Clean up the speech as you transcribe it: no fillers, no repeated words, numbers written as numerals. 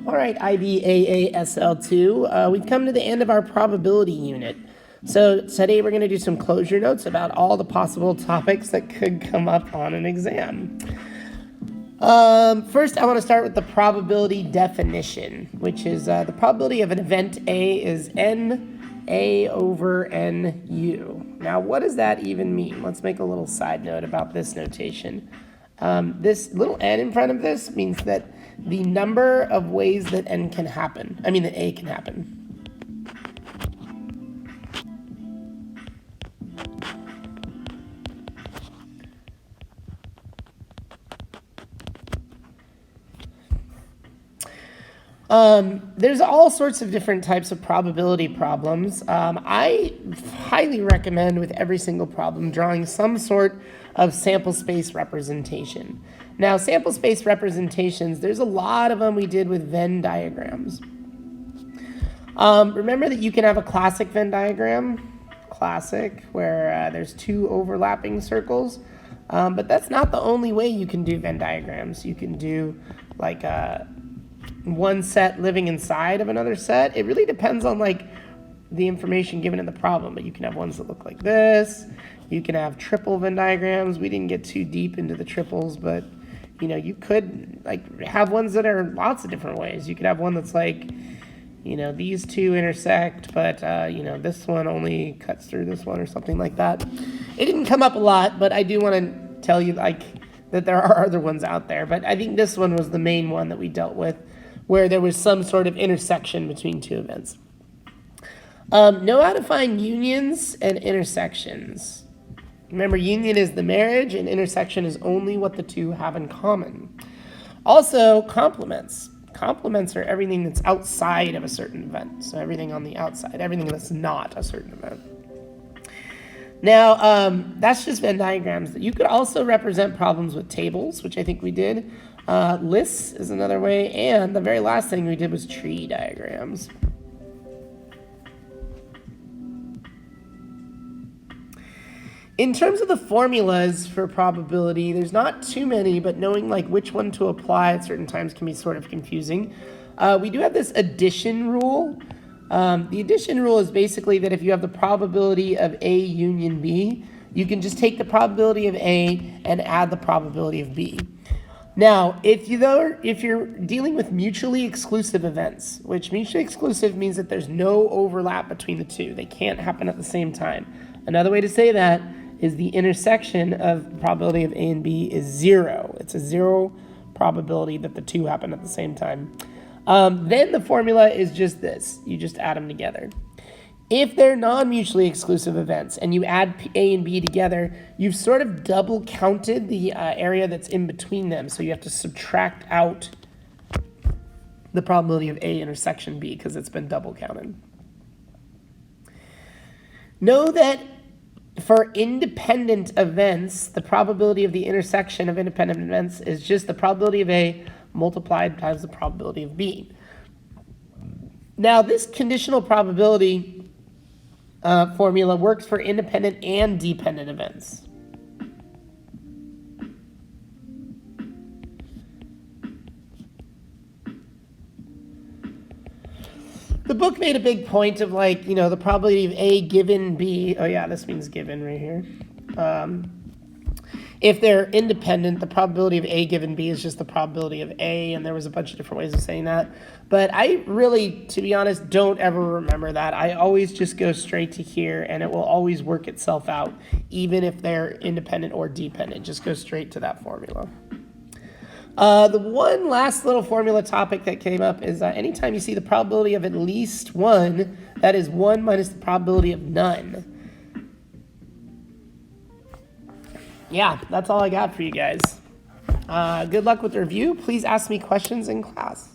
All right, IBAASL2, we've come to the end of our probability unit. So today we're going to do some closure notes about all the possible topics that could come up on an exam. First, I want to start with the probability definition, which is the probability of an event A is NA over NU. Now, what does that even mean? Let's make a little side note about this notation. This little n in front of this means that the number of ways that A can happen. There's all sorts of different types of probability problems. I highly recommend with every single problem drawing some sort of sample space representation. Now, sample space representations, there's a lot of them we did with Venn diagrams. Remember that you can have a classic Venn diagram, where there's two overlapping circles, but that's not the only way you can do Venn diagrams. You can do like one set living inside of another set. It really depends on like the information given in the problem, but you can have ones that look like this. You can have triple Venn diagrams. We didn't get too deep into the triples, but you could like have ones that are lots of different ways. You could have one that's like, these two intersect, but this one only cuts through this one or something like that. It didn't come up a lot, but I do want to tell you like that there are other ones out there, but I think this one was the main one that we dealt with, where there was some sort of intersection between two events. Know how to find unions and intersections. Remember, union is the marriage, and intersection is only what the two have in common. Also, complements. Complements are everything that's outside of a certain event. So everything on the outside, everything that's not a certain event. Now, that's just Venn diagrams. You could also represent problems with tables, which I think we did. Lists is another way, and the very last thing we did was tree diagrams. In terms of the formulas for probability, there's not too many, but knowing like which one to apply at certain times can be sort of confusing. We do have this addition rule. The addition rule is basically that if you have the probability of A union B, you can just take the probability of A and add the probability of B. Now, if you're dealing with mutually exclusive events, which mutually exclusive means that there's no overlap between the two. They can't happen at the same time. Another way to say that is the intersection of the probability of A and B is 0. It's a 0 probability that the two happen at the same time. Then the formula is just this. You just add them together. If they're non-mutually exclusive events and you add A and B together, you've sort of double counted the area that's in between them. So you have to subtract out the probability of A intersection B because it's been double counted. Know that for independent events, the probability of the intersection of independent events is just the probability of A multiplied times the probability of B. Now, this conditional probability formula works for independent and dependent events. The book made a big point of like, the probability of A given B. Oh yeah, this means given right here. If they're independent, the probability of A given B is just the probability of A, and there was a bunch of different ways of saying that. But I really, to be honest, don't ever remember that. I always just go straight to here, and it will always work itself out, even if they're independent or dependent. Just go straight to that formula. The one last little formula topic that came up is anytime you see the probability of at least one, that is 1 minus the probability of none. Yeah, that's all I got for you guys. Good luck with the review. Please ask me questions in class.